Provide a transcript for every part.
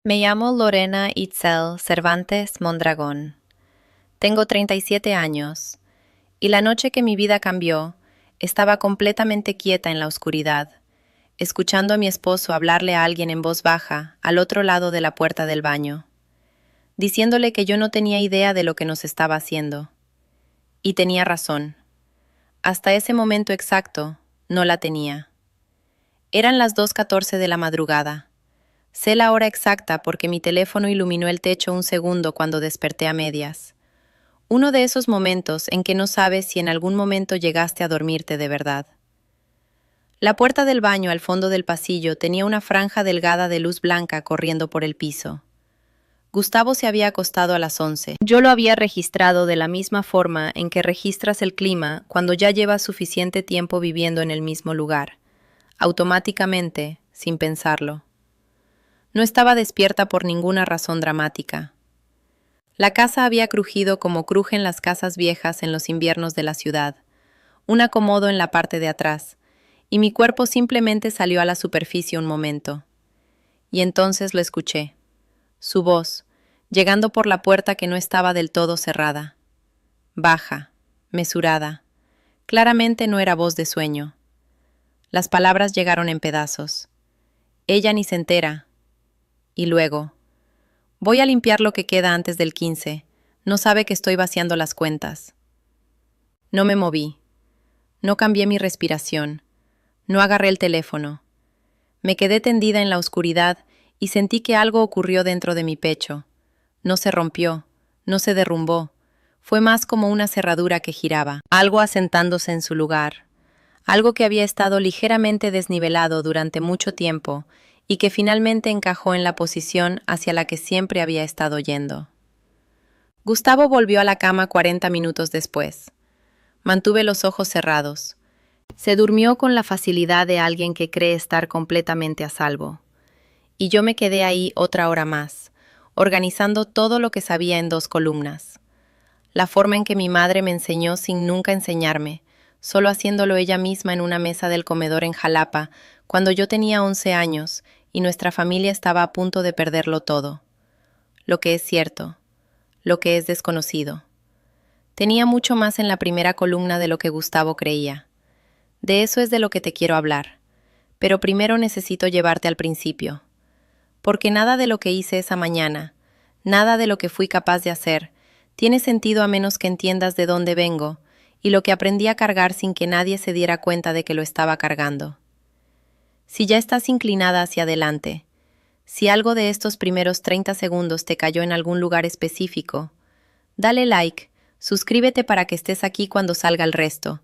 Me llamo Lorena Itzel Cervantes Mondragón. Tengo 37 años, y la noche que mi vida cambió, estaba completamente quieta en la oscuridad, escuchando a mi esposo hablarle a alguien en voz baja al otro lado de la puerta del baño, diciéndole que yo no tenía idea de lo que nos estaba haciendo. Y tenía razón. Hasta ese momento exacto, no la tenía. Eran las 2:14 de la madrugada. Sé la hora exacta porque mi teléfono iluminó el techo un segundo cuando desperté a medias. Uno de esos momentos en que no sabes si en algún momento llegaste a dormirte de verdad. La puerta del baño al fondo del pasillo tenía una franja delgada de luz blanca corriendo por el piso. Gustavo se había acostado a las 11. Yo lo había registrado de la misma forma en que registras el clima cuando ya llevas suficiente tiempo viviendo en el mismo lugar, automáticamente, sin pensarlo. No estaba despierta por ninguna razón dramática. La casa había crujido como crujen las casas viejas en los inviernos de la ciudad, un acomodo en la parte de atrás, y mi cuerpo simplemente salió a la superficie un momento. Y entonces lo escuché. Su voz, llegando por la puerta que no estaba del todo cerrada. Baja, mesurada. Claramente no era voz de sueño. Las palabras llegaron en pedazos. Ella ni se entera. Y luego, voy a limpiar lo que queda antes del 15. No sabe que estoy vaciando las cuentas. No me moví. No cambié mi respiración. No agarré el teléfono. Me quedé tendida en la oscuridad y sentí que algo ocurrió dentro de mi pecho. No se rompió, no se derrumbó. Fue más como una cerradura que giraba, algo asentándose en su lugar. Algo que había estado ligeramente desnivelado durante mucho tiempo y que finalmente encajó en la posición hacia la que siempre había estado yendo. Gustavo volvió a la cama 40 minutos después. Mantuve los ojos cerrados. Se durmió con la facilidad de alguien que cree estar completamente a salvo. Y yo me quedé ahí otra hora más, organizando todo lo que sabía en 2 columnas. La forma en que mi madre me enseñó sin nunca enseñarme, solo haciéndolo ella misma en una mesa del comedor en Jalapa, cuando yo tenía 11 años y nuestra familia estaba a punto de perderlo todo. Lo que es cierto, lo que es desconocido. Tenía mucho más en la primera columna de lo que Gustavo creía. De eso es de lo que te quiero hablar. Pero primero necesito llevarte al principio. Porque nada de lo que hice esa mañana, nada de lo que fui capaz de hacer, tiene sentido a menos que entiendas de dónde vengo y lo que aprendí a cargar sin que nadie se diera cuenta de que lo estaba cargando. Si ya estás inclinada hacia adelante, si algo de estos primeros 30 segundos te cayó en algún lugar específico, dale like, suscríbete para que estés aquí cuando salga el resto,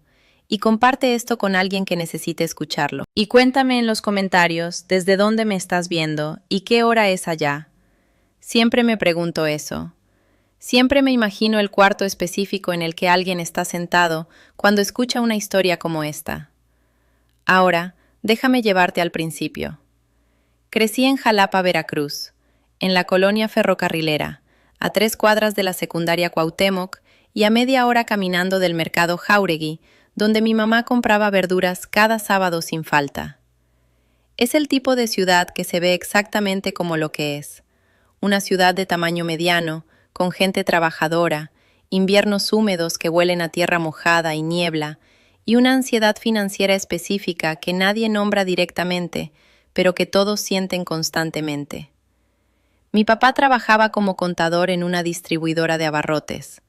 y comparte esto con alguien que necesite escucharlo. Y cuéntame en los comentarios desde dónde me estás viendo y qué hora es allá. Siempre me pregunto eso. Siempre me imagino el cuarto específico en el que alguien está sentado cuando escucha una historia como esta. Ahora, déjame llevarte al principio. Crecí en Jalapa, Veracruz, en la colonia ferrocarrilera, a 3 cuadras de la secundaria Cuauhtémoc y a media hora caminando del mercado Jáuregui, donde mi mamá compraba verduras cada sábado sin falta. Es el tipo de ciudad que se ve exactamente como lo que es. Una ciudad de tamaño mediano, con gente trabajadora, inviernos húmedos que huelen a tierra mojada y niebla, y una ansiedad financiera específica que nadie nombra directamente, pero que todos sienten constantemente. Mi papá trabajaba como contador en una distribuidora de abarrotes.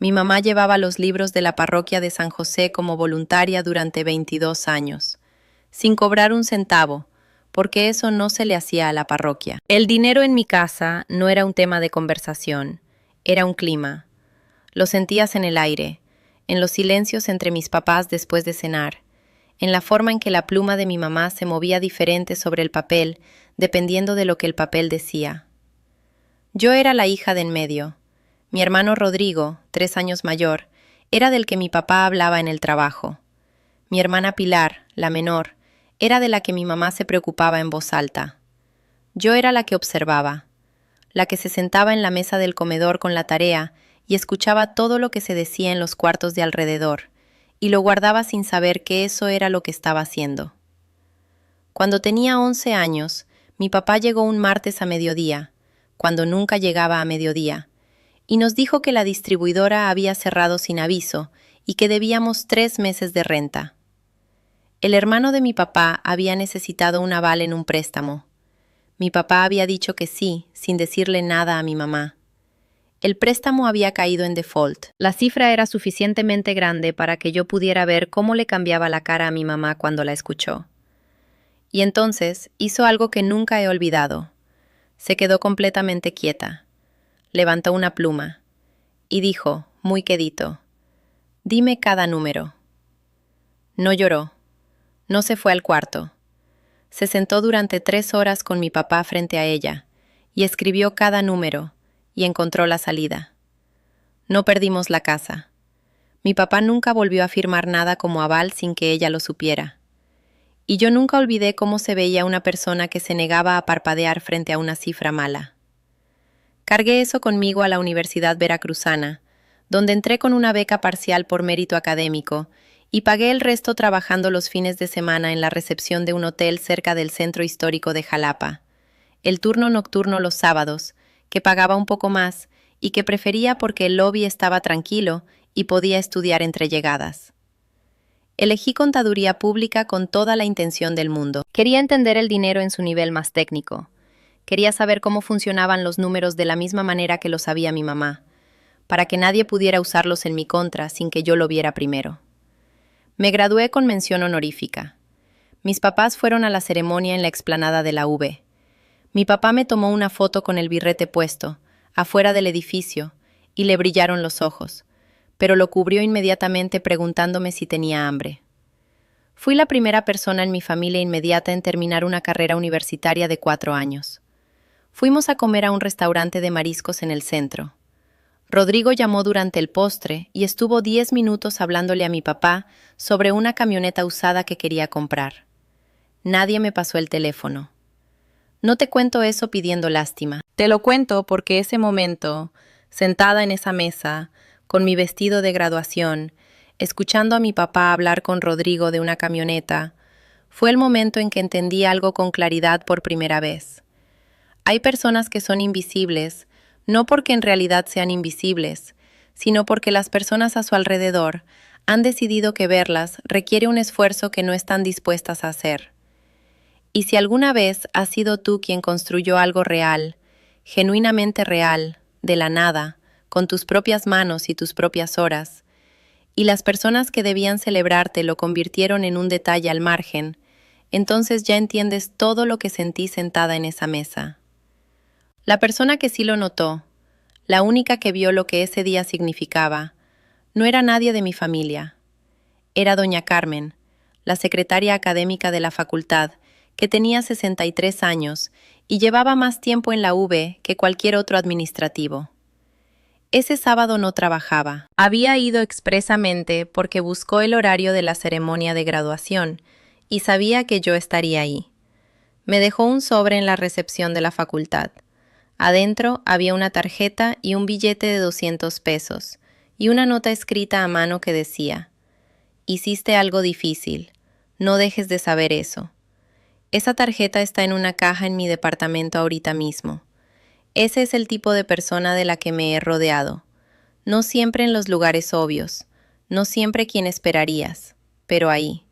Mi mamá llevaba los libros de la parroquia de San José como voluntaria durante 22 años, sin cobrar un centavo, porque eso no se le hacía a la parroquia. El dinero en mi casa no era un tema de conversación, era un clima. Lo sentías en el aire, en los silencios entre mis papás después de cenar, en la forma en que la pluma de mi mamá se movía diferente sobre el papel, dependiendo de lo que el papel decía. Yo era la hija de en medio. Mi hermano Rodrigo, 3 años mayor, era del que mi papá hablaba en el trabajo. Mi hermana Pilar, la menor, era de la que mi mamá se preocupaba en voz alta. Yo era la que observaba, la que se sentaba en la mesa del comedor con la tarea y escuchaba todo lo que se decía en los cuartos de alrededor, y lo guardaba sin saber que eso era lo que estaba haciendo. Cuando tenía 11 años, Mi papá llegó un martes a mediodía, cuando nunca llegaba a mediodía, y nos dijo que la distribuidora había cerrado sin aviso y que debíamos 3 meses de renta. El hermano de mi papá había necesitado un aval en un préstamo. Mi papá había dicho que sí, sin decirle nada a mi mamá. El préstamo había caído en default. La cifra era suficientemente grande para que yo pudiera ver cómo le cambiaba la cara a mi mamá cuando la escuchó. Y entonces hizo algo que nunca he olvidado. Se quedó completamente quieta. Levantó una pluma y dijo, muy quedito, «Dime cada número». No lloró. No se fue al cuarto. Se sentó durante 3 horas con mi papá frente a ella y escribió cada número y encontró la salida. No perdimos la casa. Mi papá nunca volvió a firmar nada como aval sin que ella lo supiera. Y yo nunca olvidé cómo se veía una persona que se negaba a parpadear frente a una cifra mala. Cargué eso conmigo a la Universidad Veracruzana, donde entré con una beca parcial por mérito académico y pagué el resto trabajando los fines de semana en la recepción de un hotel cerca del centro histórico de Jalapa. El turno nocturno los sábados, que pagaba un poco más y que prefería porque el lobby estaba tranquilo y podía estudiar entre llegadas. Elegí contaduría pública con toda la intención del mundo. Quería entender el dinero en su nivel más técnico. Quería saber cómo funcionaban los números de la misma manera que lo sabía mi mamá, para que nadie pudiera usarlos en mi contra sin que yo lo viera primero. Me gradué con mención honorífica. Mis papás fueron a la ceremonia en la explanada de la UV. Mi papá me tomó una foto con el birrete puesto, afuera del edificio, y le brillaron los ojos, pero lo cubrió inmediatamente preguntándome si tenía hambre. Fui la primera persona en mi familia inmediata en terminar una carrera universitaria de 4 años. Fuimos a comer a un restaurante de mariscos en el centro. Rodrigo llamó durante el postre y estuvo 10 minutos hablándole a mi papá sobre una camioneta usada que quería comprar. Nadie me pasó el teléfono. No te cuento eso pidiendo lástima. Te lo cuento porque ese momento, sentada en esa mesa, con mi vestido de graduación, escuchando a mi papá hablar con Rodrigo de una camioneta, fue el momento en que entendí algo con claridad por primera vez. Hay personas que son invisibles, no porque en realidad sean invisibles, sino porque las personas a su alrededor han decidido que verlas requiere un esfuerzo que no están dispuestas a hacer. Y si alguna vez has sido tú quien construyó algo real, genuinamente real, de la nada, con tus propias manos y tus propias horas, y las personas que debían celebrarte lo convirtieron en un detalle al margen, entonces ya entiendes todo lo que sentí sentada en esa mesa. La persona que sí lo notó, la única que vio lo que ese día significaba, no era nadie de mi familia. Era doña Carmen, la secretaria académica de la facultad, que tenía 63 años y llevaba más tiempo en la UV que cualquier otro administrativo. Ese sábado no trabajaba. Había ido expresamente porque buscó el horario de la ceremonia de graduación y sabía que yo estaría ahí. Me dejó un sobre en la recepción de la facultad. Adentro había una tarjeta y un billete de 200 pesos y una nota escrita a mano que decía: «Hiciste algo difícil. No dejes de saber eso. Esa tarjeta está en una caja en mi departamento ahorita mismo. Ese es el tipo de persona de la que me he rodeado. No siempre en los lugares obvios, no siempre quien esperarías, pero ahí.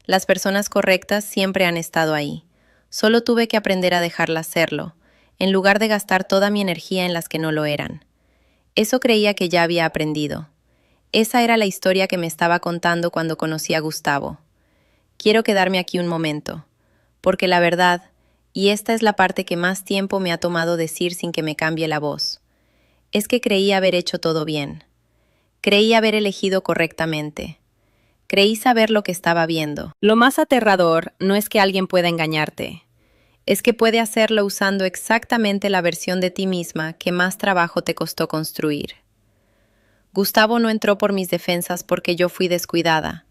Las personas correctas siempre han estado ahí. Solo tuve que aprender a dejarlas serlo, en lugar de gastar toda mi energía en las que no lo eran. Eso creía que ya había aprendido. Esa era la historia que me estaba contando cuando conocí a Gustavo. Quiero quedarme aquí un momento, porque la verdad, y esta es la parte que más tiempo me ha tomado decir sin que me cambie la voz, es que creí haber hecho todo bien. Creí haber elegido correctamente. Creí saber lo que estaba viendo. Lo más aterrador no es que alguien pueda engañarte. Es que puede hacerlo usando exactamente la versión de ti misma que más trabajo te costó construir. Gustavo no entró por mis defensas porque yo fui descuidada.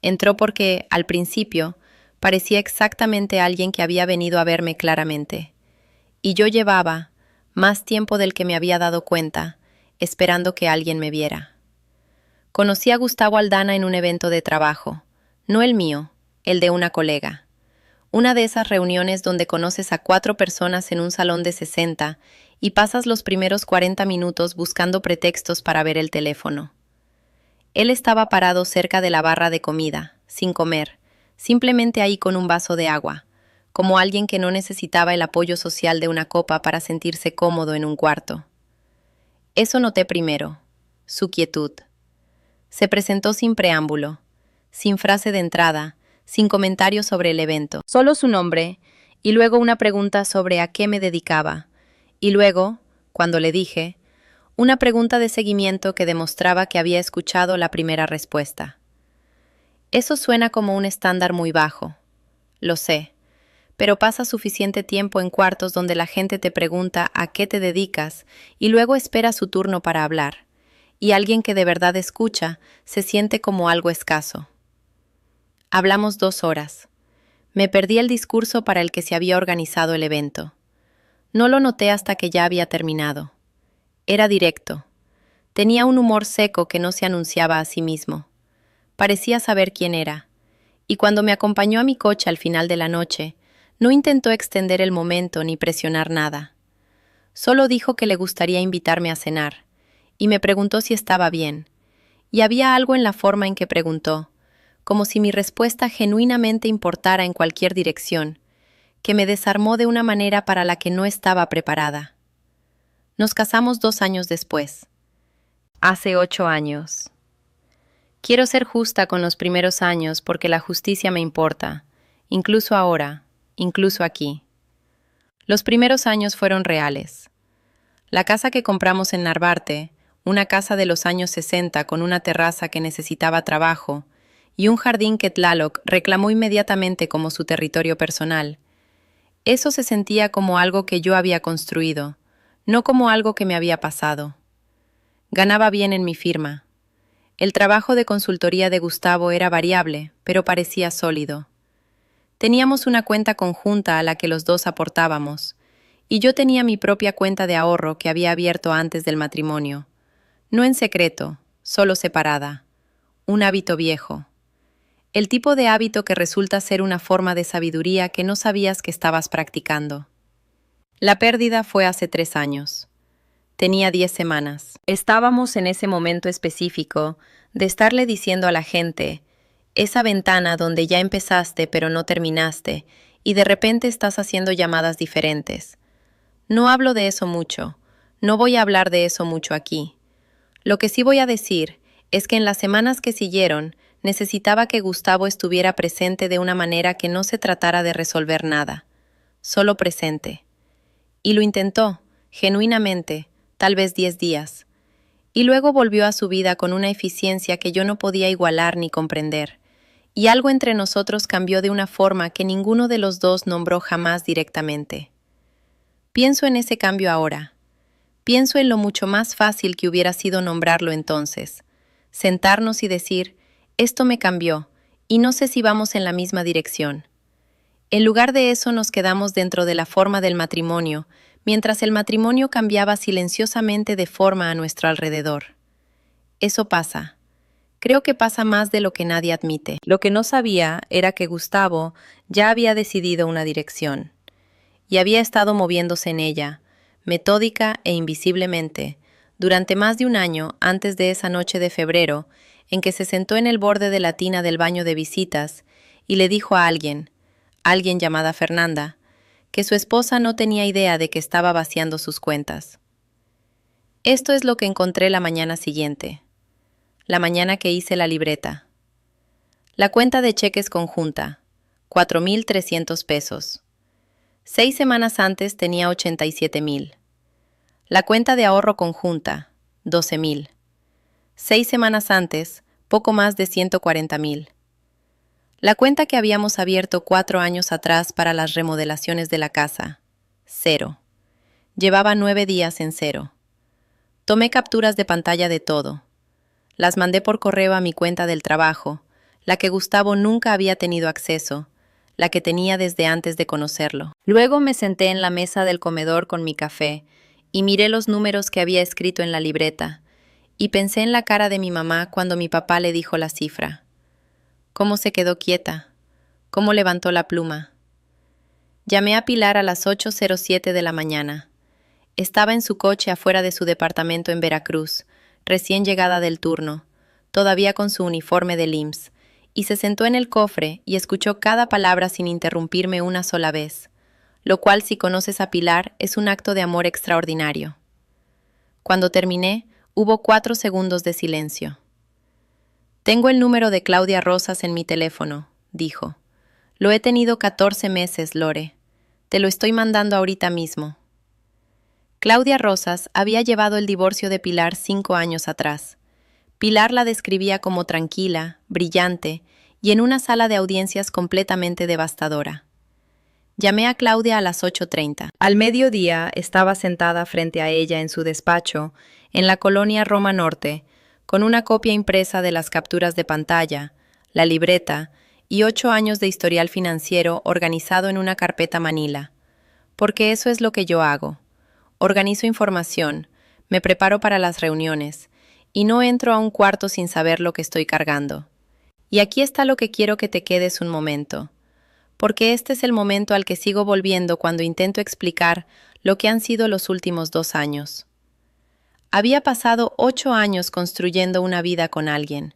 Entró porque, al principio, parecía exactamente alguien que había venido a verme claramente. Y yo llevaba, más tiempo del que me había dado cuenta, esperando que alguien me viera. Conocí a Gustavo Aldana en un evento de trabajo, no el mío, el de una colega. Una de esas reuniones donde conoces a 4 personas en un salón de 60 y pasas los primeros 40 minutos buscando pretextos para ver el teléfono. Él estaba parado cerca de la barra de comida, sin comer, simplemente ahí con un vaso de agua, como alguien que no necesitaba el apoyo social de una copa para sentirse cómodo en un cuarto. Eso noté primero, su quietud. Se presentó sin preámbulo, sin frase de entrada, sin comentarios sobre el evento. Solo su nombre, y luego una pregunta sobre a qué me dedicaba. Y luego, cuando le dije, una pregunta de seguimiento que demostraba que había escuchado la primera respuesta. Eso suena como un estándar muy bajo. Lo sé, pero pasa suficiente tiempo en cuartos donde la gente te pregunta a qué te dedicas y luego espera su turno para hablar, y alguien que de verdad escucha se siente como algo escaso. Hablamos 2 horas. Me perdí el discurso para el que se había organizado el evento. No lo noté hasta que ya había terminado. Era directo. Tenía un humor seco que no se anunciaba a sí mismo. Parecía saber quién era. Y cuando me acompañó a mi coche al final de la noche, no intentó extender el momento ni presionar nada. Solo dijo que le gustaría invitarme a cenar, y me preguntó si estaba bien. Y había algo en la forma en que preguntó, como si mi respuesta genuinamente importara en cualquier dirección, que me desarmó de una manera para la que no estaba preparada. Nos casamos 2 años después. Hace 8 años. Quiero ser justa con los primeros años porque la justicia me importa, incluso ahora, incluso aquí. Los primeros años fueron reales. La casa que compramos en Narvarte, una casa de los años 60 con una terraza que necesitaba trabajo, y un jardín que Tlaloc reclamó inmediatamente como su territorio personal. Eso se sentía como algo que yo había construido, no como algo que me había pasado. Ganaba bien en mi firma. El trabajo de consultoría de Gustavo era variable, pero parecía sólido. Teníamos una cuenta conjunta a la que los dos aportábamos, y yo tenía mi propia cuenta de ahorro que había abierto antes del matrimonio. No en secreto, solo separada. Un hábito viejo. El tipo de hábito que resulta ser una forma de sabiduría que no sabías que estabas practicando. La pérdida fue hace 3 años. Tenía 10 semanas. Estábamos en ese momento específico de estarle diciendo a la gente, esa ventana donde ya empezaste pero no terminaste, y de repente estás haciendo llamadas diferentes. No hablo de eso mucho. No voy a hablar de eso mucho aquí. Lo que sí voy a decir es que en las semanas que siguieron, necesitaba que Gustavo estuviera presente de una manera que no se tratara de resolver nada, solo presente. Y lo intentó, genuinamente, tal vez 10 días. Y luego volvió a su vida con una eficiencia que yo no podía igualar ni comprender. Y algo entre nosotros cambió de una forma que ninguno de los dos nombró jamás directamente. Pienso en ese cambio ahora. Pienso en lo mucho más fácil que hubiera sido nombrarlo entonces. Sentarnos y decir, esto me cambió, y no sé si vamos en la misma dirección. En lugar de eso nos quedamos dentro de la forma del matrimonio, mientras el matrimonio cambiaba silenciosamente de forma a nuestro alrededor. Eso pasa. Creo que pasa más de lo que nadie admite. Lo que no sabía era que Gustavo ya había decidido una dirección, y había estado moviéndose en ella, metódica e invisiblemente, durante más de un año antes de esa noche de febrero, en que se sentó en el borde de la tina del baño de visitas y le dijo a alguien llamada Fernanda, que su esposa no tenía idea de que estaba vaciando sus cuentas. Esto es lo que encontré la mañana siguiente, la mañana que hice la libreta. La cuenta de cheques conjunta, 4,300 pesos. 6 semanas antes tenía 87,000. La cuenta de ahorro conjunta, 12,000. 6 semanas antes, poco más de 140,000. La cuenta que habíamos abierto 4 años atrás para las remodelaciones de la casa, 0. Llevaba 9 días en 0. Tomé capturas de pantalla de todo. Las mandé por correo a mi cuenta del trabajo, la que Gustavo nunca había tenido acceso, la que tenía desde antes de conocerlo. Luego me senté en la mesa del comedor con mi café y miré los números que había escrito en la libreta, y pensé en la cara de mi mamá cuando mi papá le dijo la cifra. Cómo se quedó quieta, cómo levantó la pluma. Llamé a Pilar a las 8:07 de la mañana. Estaba en su coche afuera de su departamento en Veracruz, recién llegada del turno, todavía con su uniforme del IMSS, y se sentó en el cofre y escuchó cada palabra sin interrumpirme una sola vez, lo cual, si conoces a Pilar, es un acto de amor extraordinario. Cuando terminé, hubo 4 segundos de silencio. «Tengo el número de Claudia Rosas en mi teléfono», dijo. «Lo he tenido 14 meses, Lore. Te lo estoy mandando ahorita mismo». Claudia Rosas había llevado el divorcio de Pilar 5 años atrás. Pilar la describía como tranquila, brillante y en una sala de audiencias completamente devastadora. Llamé a Claudia a las 8:30. Al mediodía estaba sentada frente a ella en su despacho, en la colonia Roma Norte, con una copia impresa de las capturas de pantalla, la libreta y 8 años de historial financiero organizado en una carpeta Manila. Porque eso es lo que yo hago. Organizo información, me preparo para las reuniones, y no entro a un cuarto sin saber lo que estoy cargando. Y aquí está lo que quiero que te quedes un momento, porque este es el momento al que sigo volviendo cuando intento explicar lo que han sido los últimos 2 años. Había pasado 8 años construyendo una vida con alguien.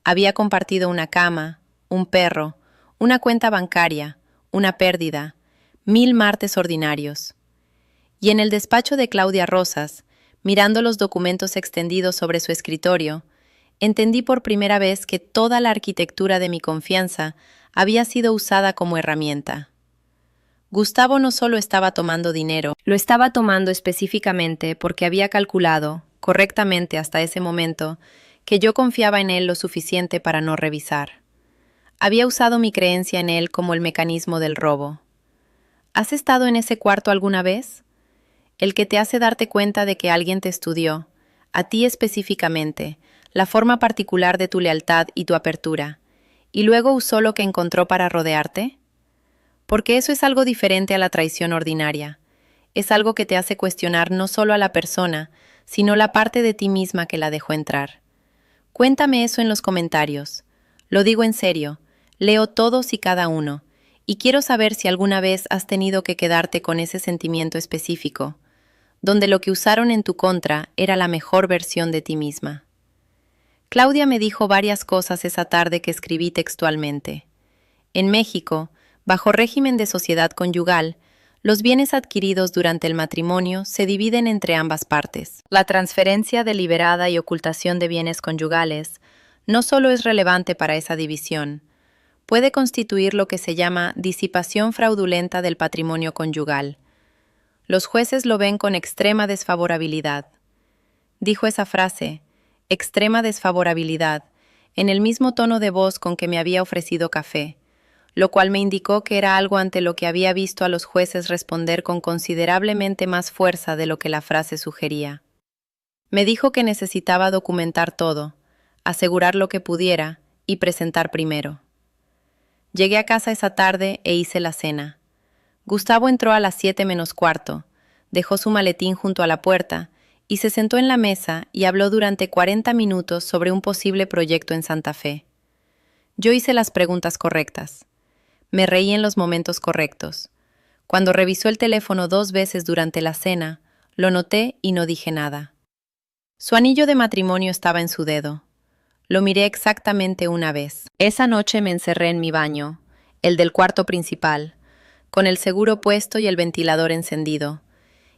Había compartido una cama, un perro, una cuenta bancaria, una pérdida, 1000 martes ordinarios. Y en el despacho de Claudia Rosas, mirando los documentos extendidos sobre su escritorio, entendí por primera vez que toda la arquitectura de mi confianza había sido usada como herramienta. Gustavo no solo estaba tomando dinero, lo estaba tomando específicamente porque había calculado, correctamente hasta ese momento, que yo confiaba en él lo suficiente para no revisar. Había usado mi creencia en él como el mecanismo del robo. ¿Has estado en ese cuarto alguna vez? El que te hace darte cuenta de que alguien te estudió, a ti específicamente, la forma particular de tu lealtad y tu apertura, y luego usó lo que encontró para rodearte. Porque eso es algo diferente a la traición ordinaria. Es algo que te hace cuestionar no solo a la persona, sino la parte de ti misma que la dejó entrar. Cuéntame eso en los comentarios. Lo digo en serio, leo todos y cada uno, y quiero saber si alguna vez has tenido que quedarte con ese sentimiento específico, donde lo que usaron en tu contra era la mejor versión de ti misma. Claudia me dijo varias cosas esa tarde que escribí textualmente. En México, bajo régimen de sociedad conyugal, los bienes adquiridos durante el matrimonio se dividen entre ambas partes. La transferencia deliberada y ocultación de bienes conyugales no solo es relevante para esa división, puede constituir lo que se llama disipación fraudulenta del patrimonio conyugal. Los jueces lo ven con extrema desfavorabilidad. Dijo esa frase, extrema desfavorabilidad, en el mismo tono de voz con que me había ofrecido café, lo cual me indicó que era algo ante lo que había visto a los jueces responder con considerablemente más fuerza de lo que la frase sugería. Me dijo que necesitaba documentar todo, asegurar lo que pudiera y presentar primero. Llegué a casa esa tarde e hice la cena. Gustavo entró a las 7:45, dejó su maletín junto a la puerta y se sentó en la mesa y habló durante 40 minutos sobre un posible proyecto en Santa Fe. Yo hice las preguntas correctas. Me reí en los momentos correctos. Cuando revisó el teléfono 2 veces durante la cena, lo noté y no dije nada. Su anillo de matrimonio estaba en su dedo. Lo miré exactamente una vez. Esa noche me encerré en mi baño, el del cuarto principal, con el seguro puesto y el ventilador encendido,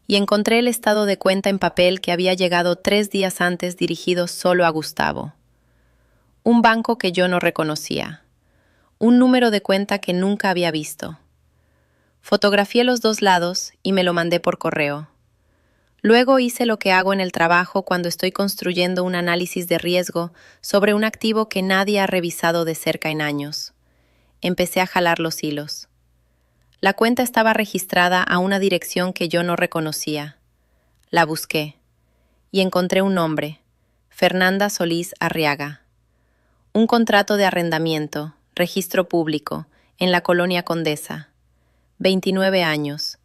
y encontré el estado de cuenta en papel que había llegado 3 días antes dirigido solo a Gustavo. Un banco que yo no reconocía. Un número de cuenta que nunca había visto. Fotografié los 2 lados y me lo mandé por correo. Luego hice lo que hago en el trabajo cuando estoy construyendo un análisis de riesgo sobre un activo que nadie ha revisado de cerca en años. Empecé a jalar los hilos. La cuenta estaba registrada a una dirección que yo no reconocía. La busqué y encontré un nombre, Fernanda Solís Arriaga. Un contrato de arrendamiento, registro público, en la colonia Condesa. 29 años.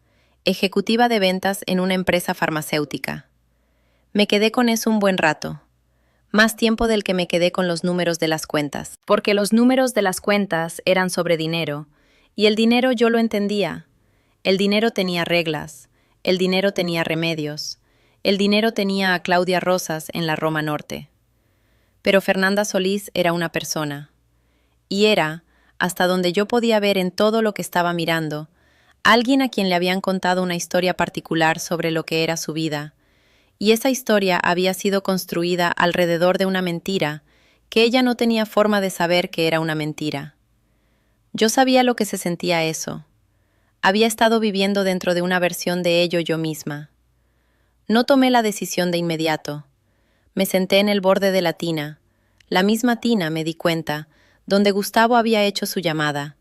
Ejecutiva de ventas en una empresa farmacéutica. Me quedé con eso un buen rato. Más tiempo del que me quedé con los números de las cuentas. Porque los números de las cuentas eran sobre dinero, y el dinero yo lo entendía. El dinero tenía reglas, el dinero tenía remedios, el dinero tenía a Claudia Rosas en la Roma Norte. Pero Fernanda Solís era una persona. Y era, hasta donde yo podía ver en todo lo que estaba mirando, alguien a quien le habían contado una historia particular sobre lo que era su vida, y esa historia había sido construida alrededor de una mentira que ella no tenía forma de saber que era una mentira. Yo sabía lo que se sentía eso. Había estado viviendo dentro de una versión de ello yo misma. No tomé la decisión de inmediato. Me senté en el borde de la tina, la misma tina, me di cuenta, donde Gustavo había hecho su llamada,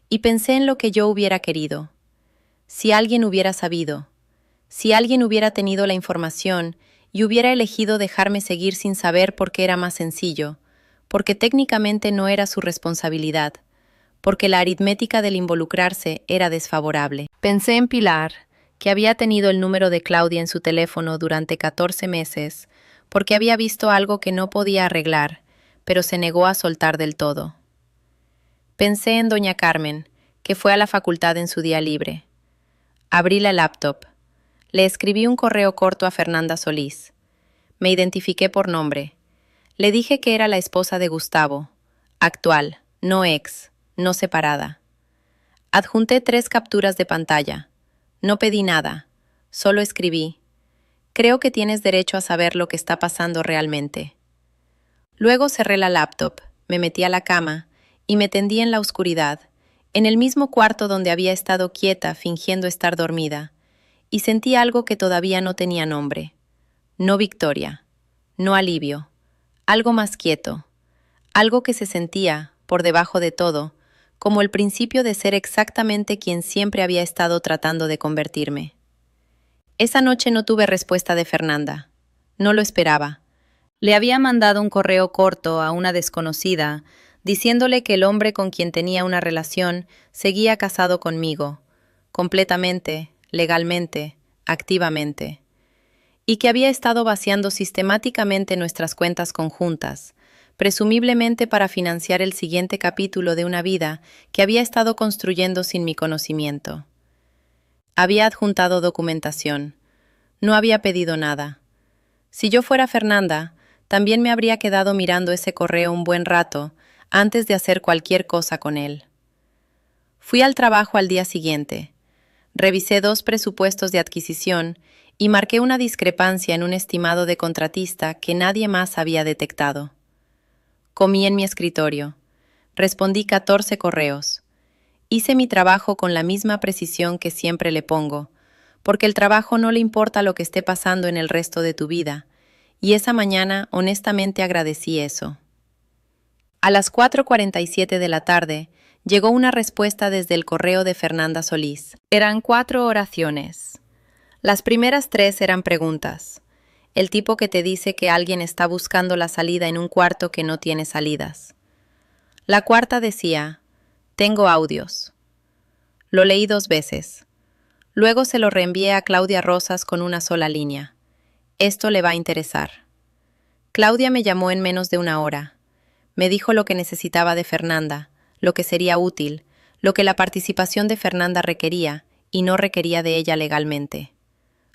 y pensé en lo que yo hubiera querido. Si alguien hubiera sabido, si alguien hubiera tenido la información y hubiera elegido dejarme seguir sin saber porque era más sencillo, porque técnicamente no era su responsabilidad, porque la aritmética del involucrarse era desfavorable. Pensé en Pilar, que había tenido el número de Claudia en su teléfono durante 14 meses, porque había visto algo que no podía arreglar, pero se negó a soltar del todo. Pensé en doña Carmen, que fue a la facultad en su día libre. Abrí la laptop. Le escribí un correo corto a Fernanda Solís. Me identifiqué por nombre. Le dije que era la esposa de Gustavo, actual, no ex, no separada. Adjunté 3 capturas de pantalla. No pedí nada, solo escribí: creo que tienes derecho a saber lo que está pasando realmente. Luego cerré la laptop, me metí a la cama y me tendí en la oscuridad, en el mismo cuarto donde había estado quieta fingiendo estar dormida, y sentí algo que todavía no tenía nombre. No victoria, no alivio, algo más quieto, algo que se sentía, por debajo de todo, como el principio de ser exactamente quien siempre había estado tratando de convertirme. Esa noche no tuve respuesta de Fernanda. No lo esperaba. Le había mandado un correo corto a una desconocida, diciéndole que el hombre con quien tenía una relación seguía casado conmigo, completamente, legalmente, activamente, y que había estado vaciando sistemáticamente nuestras cuentas conjuntas, presumiblemente para financiar el siguiente capítulo de una vida que había estado construyendo sin mi conocimiento. Había adjuntado documentación. No había pedido nada. Si yo fuera Fernanda, también me habría quedado mirando ese correo un buen rato antes de hacer cualquier cosa con él. Fui al trabajo al día siguiente. Revisé 2 presupuestos de adquisición y marqué una discrepancia en un estimado de contratista que nadie más había detectado. Comí en mi escritorio. Respondí 14 correos. Hice mi trabajo con la misma precisión que siempre le pongo, porque el trabajo no le importa lo que esté pasando en el resto de tu vida, y esa mañana honestamente agradecí eso. A las 4:47 de la tarde, llegó una respuesta desde el correo de Fernanda Solís. Eran 4 oraciones. Las primeras 3 eran preguntas. El tipo que te dice que alguien está buscando la salida en un cuarto que no tiene salidas. La cuarta decía: tengo audios. Lo leí 2 veces. Luego se lo reenvié a Claudia Rosas con una sola línea. Esto le va a interesar. Claudia me llamó en menos de 1 hora. Me dijo lo que necesitaba de Fernanda, lo que sería útil, lo que la participación de Fernanda requería y no requería de ella legalmente.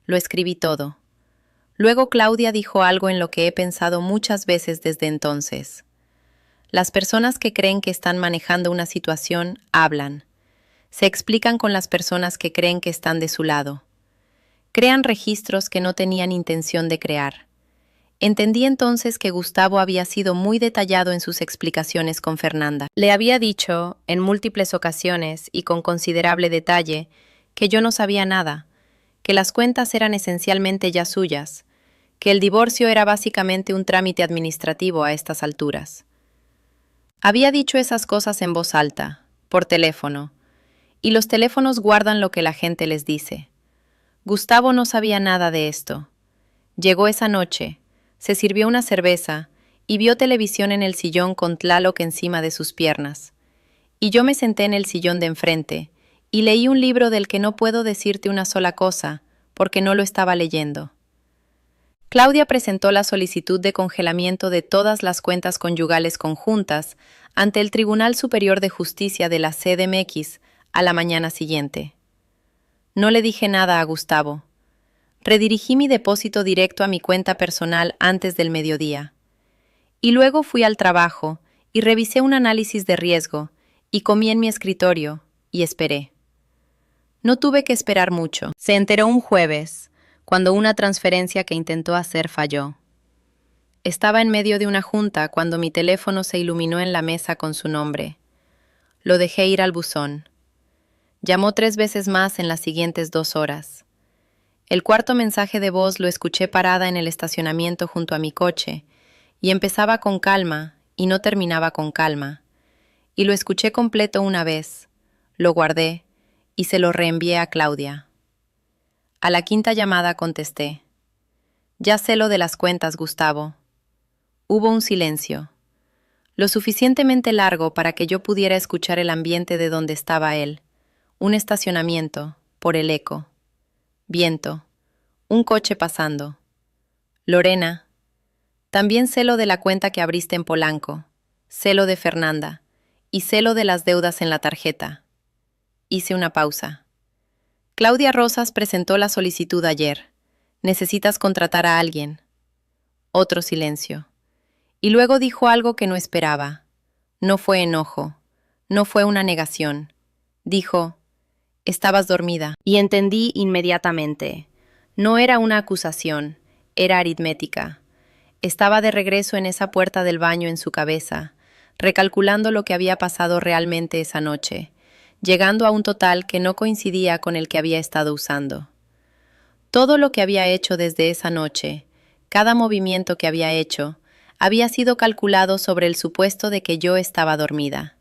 Lo escribí todo. Luego Claudia dijo algo en lo que he pensado muchas veces desde entonces. Las personas que creen que están manejando una situación hablan. Se explican con las personas que creen que están de su lado. Crean registros que no tenían intención de crear. Entendí entonces que Gustavo había sido muy detallado en sus explicaciones con Fernanda. Le había dicho, en múltiples ocasiones y con considerable detalle, que yo no sabía nada, que las cuentas eran esencialmente ya suyas, que el divorcio era básicamente un trámite administrativo a estas alturas. Había dicho esas cosas en voz alta, por teléfono, y los teléfonos guardan lo que la gente les dice. Gustavo no sabía nada de esto. Llegó esa noche, se sirvió una cerveza y vio televisión en el sillón con Tlaloc encima de sus piernas. Y yo me senté en el sillón de enfrente y leí un libro del que no puedo decirte una sola cosa, porque no lo estaba leyendo. Claudia presentó la solicitud de congelamiento de todas las cuentas conyugales conjuntas ante el Tribunal Superior de Justicia de la CDMX a la mañana siguiente. No le dije nada a Gustavo. Redirigí mi depósito directo a mi cuenta personal antes del mediodía. Y luego fui al trabajo y revisé un análisis de riesgo y comí en mi escritorio y esperé. No tuve que esperar mucho. Se enteró un jueves, cuando una transferencia que intentó hacer falló. Estaba en medio de una junta cuando mi teléfono se iluminó en la mesa con su nombre. Lo dejé ir al buzón. Llamó 3 veces más en las siguientes 2 horas. El cuarto mensaje de voz lo escuché parada en el estacionamiento junto a mi coche, y empezaba con calma y no terminaba con calma. Y lo escuché completo una vez, lo guardé y se lo reenvié a Claudia. A la quinta llamada contesté. Ya sé lo de las cuentas, Gustavo. Hubo un silencio, lo suficientemente largo para que yo pudiera escuchar el ambiente de donde estaba él. Un estacionamiento, por el eco. Viento. Un coche pasando. Lorena. También sé lo de la cuenta que abriste en Polanco. Sé lo de Fernanda. Y sé lo de las deudas en la tarjeta. Hice una pausa. Claudia Rosas presentó la solicitud ayer. Necesitas contratar a alguien. Otro silencio. Y luego dijo algo que no esperaba. No fue enojo. No fue una negación. Dijo, estabas dormida. Y entendí inmediatamente. No era una acusación, era aritmética. Estaba de regreso en esa puerta del baño en su cabeza, recalculando lo que había pasado realmente esa noche, llegando a un total que no coincidía con el que había estado usando. Todo lo que había hecho desde esa noche, cada movimiento que había hecho, había sido calculado sobre el supuesto de que yo estaba dormida.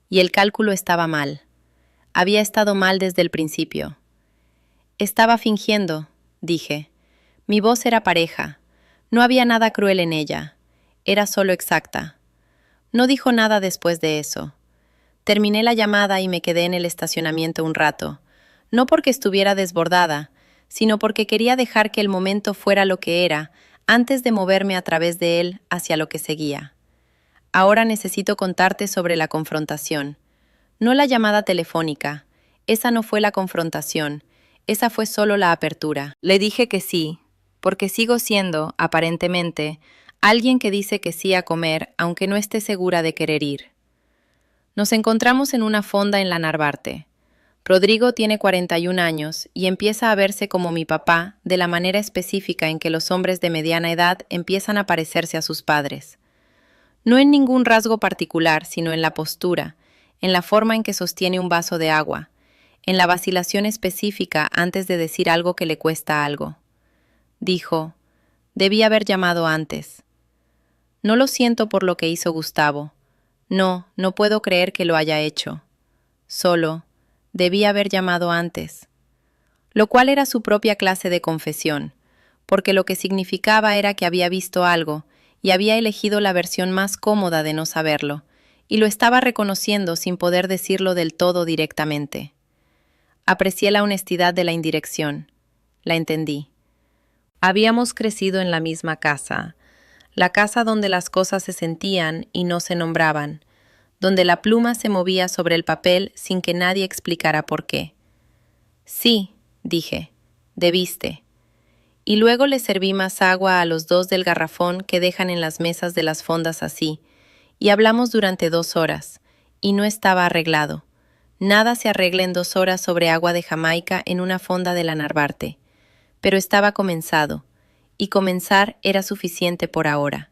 Y el cálculo estaba mal. Había estado mal desde el principio. Estaba fingiendo, dije. Mi voz era pareja. No había nada cruel en ella. Era solo exacta. No dijo nada después de eso. Terminé la llamada y me quedé en el estacionamiento un rato, no porque estuviera desbordada, sino porque quería dejar que el momento fuera lo que era, antes de moverme a través de él hacia lo que seguía. Ahora necesito contarte sobre la confrontación. No la llamada telefónica. Esa no fue la confrontación. Esa fue solo la apertura. Le dije que sí, porque sigo siendo, aparentemente, alguien que dice que sí a comer, aunque no esté segura de querer ir. Nos encontramos en una fonda en la Narvarte. Rodrigo tiene 41 años y empieza a verse como mi papá de la manera específica en que los hombres de mediana edad empiezan a parecerse a sus padres. No en ningún rasgo particular, sino en la postura, en la forma en que sostiene un vaso de agua, en la vacilación específica antes de decir algo que le cuesta algo. Dijo, debí haber llamado antes. No lo siento por lo que hizo Gustavo. No, no puedo creer que lo haya hecho. Solo, debí haber llamado antes. Lo cual era su propia clase de confesión, porque lo que significaba era que había visto algo y había elegido la versión más cómoda de no saberlo, y lo estaba reconociendo sin poder decirlo del todo directamente. Aprecié la honestidad de la indirección. La entendí. Habíamos crecido en la misma casa, la casa donde las cosas se sentían y no se nombraban, donde la pluma se movía sobre el papel sin que nadie explicara por qué. Sí, dije, debiste. Y luego le serví más agua a los 2 del garrafón que dejan en las mesas de las fondas así, y hablamos durante 2 horas, y no estaba arreglado. Nada se arregla en 2 horas sobre agua de Jamaica en una fonda de la Narvarte, pero estaba comenzado, y comenzar era suficiente por ahora.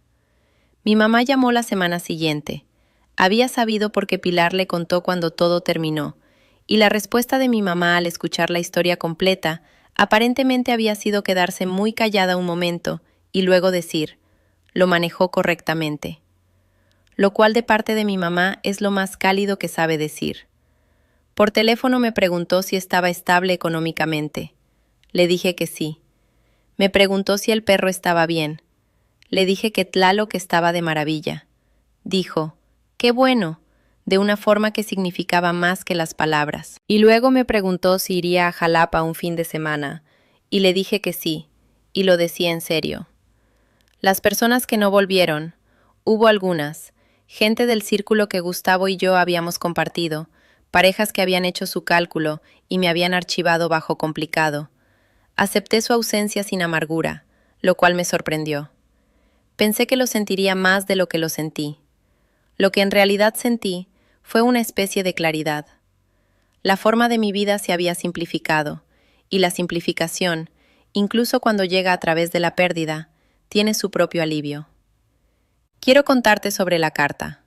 Mi mamá llamó la semana siguiente. Había sabido porque Pilar le contó cuando todo terminó, y la respuesta de mi mamá al escuchar la historia completa aparentemente había sido quedarse muy callada un momento y luego decir, lo manejó correctamente. Lo cual de parte de mi mamá es lo más cálido que sabe decir. Por teléfono me preguntó si estaba estable económicamente. Le dije que sí. Me preguntó si el perro estaba bien. Le dije que Tlaloc estaba de maravilla. Dijo, ¡qué bueno!, de una forma que significaba más que las palabras. Y luego me preguntó si iría a Jalapa un fin de semana, y le dije que sí, y lo decía en serio. Las personas que no volvieron, hubo algunas, gente del círculo que Gustavo y yo habíamos compartido, parejas que habían hecho su cálculo y me habían archivado bajo complicado. Acepté su ausencia sin amargura, lo cual me sorprendió. Pensé que lo sentiría más de lo que lo sentí. Lo que en realidad sentí fue una especie de claridad. La forma de mi vida se había simplificado, y la simplificación, incluso cuando llega a través de la pérdida, tiene su propio alivio. Quiero contarte sobre la carta.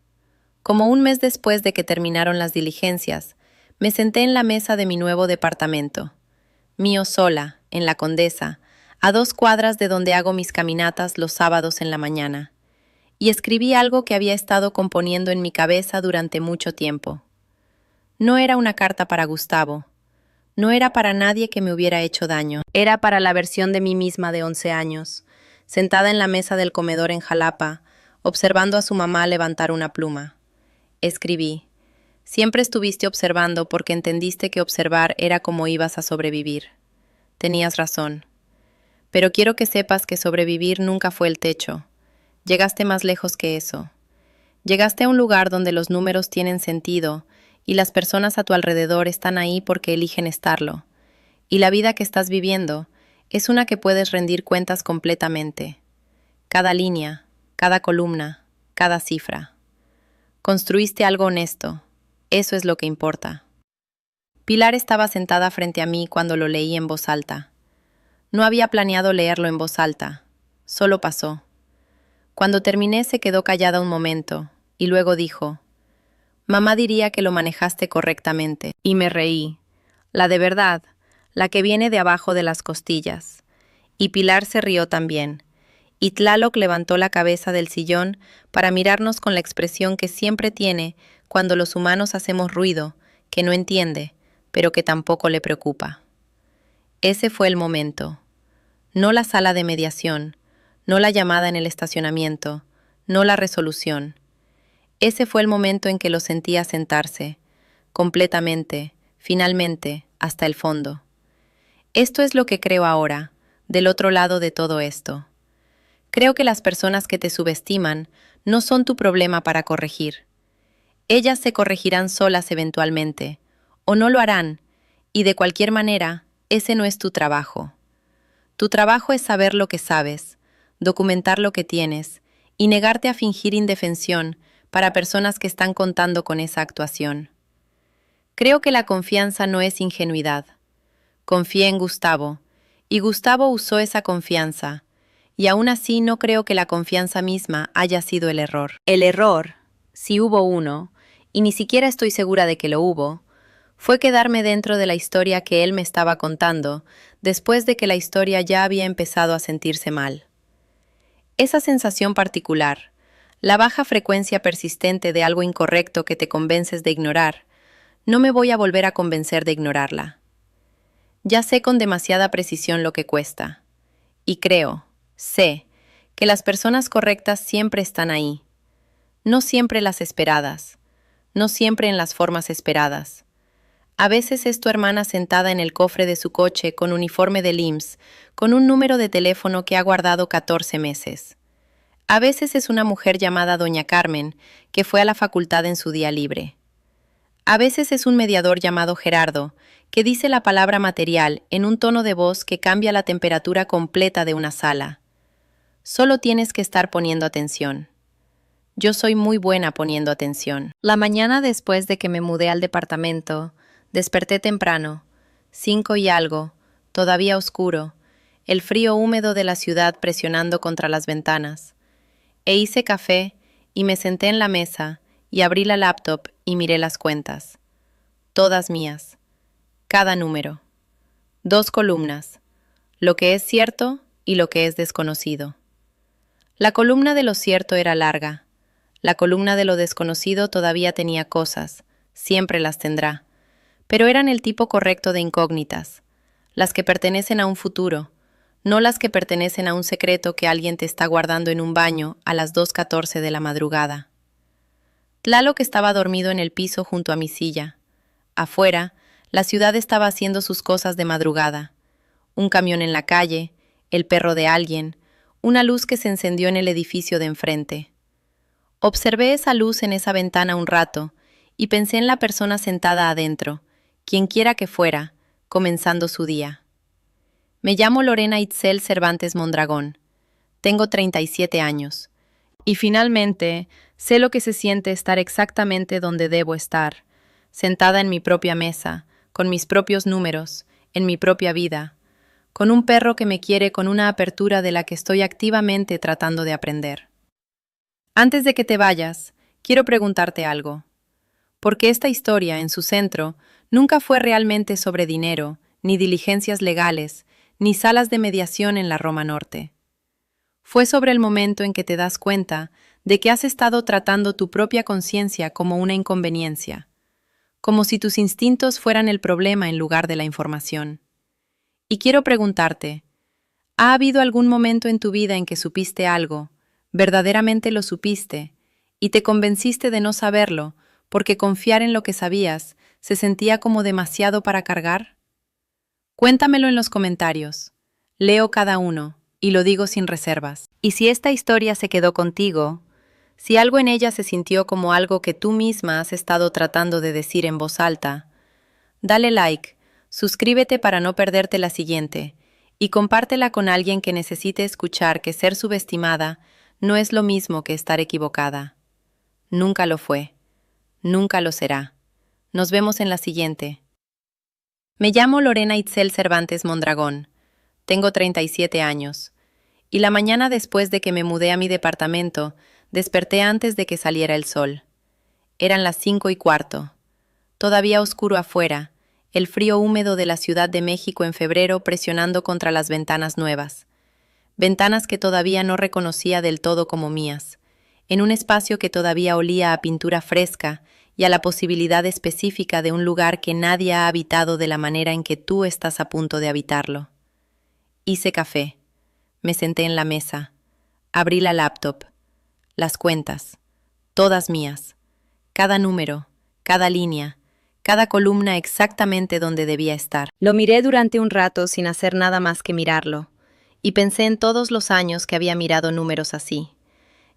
Como un mes después de que terminaron las diligencias, me senté en la mesa de mi nuevo departamento, mío sola, en la Condesa, a 2 cuadras de donde hago mis caminatas los sábados en la mañana, y escribí algo que había estado componiendo en mi cabeza durante mucho tiempo. No era una carta para Gustavo, no era para nadie que me hubiera hecho daño, era para la versión de mí misma de 11 años, sentada en la mesa del comedor en Jalapa, observando a su mamá levantar una pluma. Escribí: siempre estuviste observando porque entendiste que observar era como ibas a sobrevivir. Tenías razón. Pero quiero que sepas que sobrevivir nunca fue el techo. Llegaste más lejos que eso. Llegaste a un lugar donde los números tienen sentido y las personas a tu alrededor están ahí porque eligen estarlo. Y la vida que estás viviendo es una que puedes rendir cuentas completamente. Cada línea, cada columna, cada cifra. Construiste algo honesto. Eso es lo que importa. Pilar estaba sentada frente a mí cuando lo leí en voz alta. No había planeado leerlo en voz alta. Solo pasó. Cuando terminé se quedó callada un momento, y luego dijo: mamá diría que lo manejaste correctamente. Y me reí. La de verdad, la que viene de abajo de las costillas. Y Pilar se rió también. Y Tlaloc levantó la cabeza del sillón para mirarnos con la expresión que siempre tiene cuando los humanos hacemos ruido, que no entiende, pero que tampoco le preocupa. Ese fue el momento. No la sala de mediación, no la llamada en el estacionamiento, no la resolución. Ese fue el momento en que lo sentía sentarse, completamente, finalmente, hasta el fondo. Esto es lo que creo ahora, del otro lado de todo esto. Creo que las personas que te subestiman no son tu problema para corregir. Ellas se corregirán solas eventualmente, o no lo harán, y de cualquier manera, ese no es tu trabajo. Tu trabajo es saber lo que sabes, documentar lo que tienes, y negarte a fingir indefensión para personas que están contando con esa actuación. Creo que la confianza no es ingenuidad. Confié en Gustavo, y Gustavo usó esa confianza, y aún así no creo que la confianza misma haya sido el error. El error, si hubo uno, y ni siquiera estoy segura de que lo hubo, fue quedarme dentro de la historia que él me estaba contando, después de que la historia ya había empezado a sentirse mal. Esa sensación particular, la baja frecuencia persistente de algo incorrecto que te convences de ignorar, no me voy a volver a convencer de ignorarla. Ya sé con demasiada precisión lo que cuesta, y sé, que las personas correctas siempre están ahí. No siempre las esperadas, no siempre en las formas esperadas. A veces es tu hermana sentada en el cofre de su coche con uniforme del IMSS, con un número de teléfono que ha guardado 14 meses. A veces es una mujer llamada Doña Carmen, que fue a la facultad en su día libre. A veces es un mediador llamado Gerardo, que dice la palabra material en un tono de voz que cambia la temperatura completa de una sala. Solo tienes que estar poniendo atención. Yo soy muy buena poniendo atención. La mañana después de que me mudé al departamento, desperté temprano, 5 y algo, todavía oscuro, el frío húmedo de la ciudad presionando contra las ventanas. E hice café y me senté en la mesa y abrí la laptop y miré las cuentas. Todas mías. Cada número. 2 columnas. Lo que es cierto y lo que es desconocido. La columna de lo cierto era larga. La columna de lo desconocido todavía tenía cosas, siempre las tendrá. Pero eran el tipo correcto de incógnitas, las que pertenecen a un futuro, no las que pertenecen a un secreto que alguien te está guardando en un baño a las 2:14 de la madrugada. Tlaloc estaba dormido en el piso junto a mi silla. Afuera, la ciudad estaba haciendo sus cosas de madrugada. Un camión en la calle, el perro de alguien, una luz que se encendió en el edificio de enfrente. Observé esa luz en esa ventana un rato y pensé en la persona sentada adentro, quienquiera que fuera, comenzando su día. Me llamo Lorena Itzel Cervantes Mondragón. Tengo 37 años. Y finalmente, sé lo que se siente estar exactamente donde debo estar, sentada en mi propia mesa, con mis propios números, en mi propia vida, con un perro que me quiere con una apertura de la que estoy activamente tratando de aprender. Antes de que te vayas, quiero preguntarte algo. Porque esta historia, en su centro, nunca fue realmente sobre dinero, ni diligencias legales, ni salas de mediación en la Roma Norte. Fue sobre el momento en que te das cuenta de que has estado tratando tu propia conciencia como una inconveniencia, como si tus instintos fueran el problema en lugar de la información. Y quiero preguntarte, ¿ha habido algún momento en tu vida en que supiste algo, verdaderamente lo supiste, y te convenciste de no saberlo, porque confiar en lo que sabías se sentía como demasiado para cargar? Cuéntamelo en los comentarios. Leo cada uno, y lo digo sin reservas. Y si esta historia se quedó contigo, si algo en ella se sintió como algo que tú misma has estado tratando de decir en voz alta, dale like, suscríbete para no perderte la siguiente, y compártela con alguien que necesite escuchar que ser subestimada no es lo mismo que estar equivocada. Nunca lo fue. Nunca lo será. Nos vemos en la siguiente. Me llamo Lorena Itzel Cervantes Mondragón. Tengo 37 años. Y la mañana después de que me mudé a mi departamento, desperté antes de que saliera el sol. Eran las 5:15. Todavía oscuro afuera, el frío húmedo de la Ciudad de México en febrero presionando contra las ventanas nuevas. Ventanas que todavía no reconocía del todo como mías, en un espacio que todavía olía a pintura fresca y a la posibilidad específica de un lugar que nadie ha habitado de la manera en que tú estás a punto de habitarlo. Hice café, me senté en la mesa, abrí la laptop, las cuentas, todas mías, cada número, cada línea, cada columna exactamente donde debía estar. Lo miré durante un rato sin hacer nada más que mirarlo, y pensé en todos los años que había mirado números así,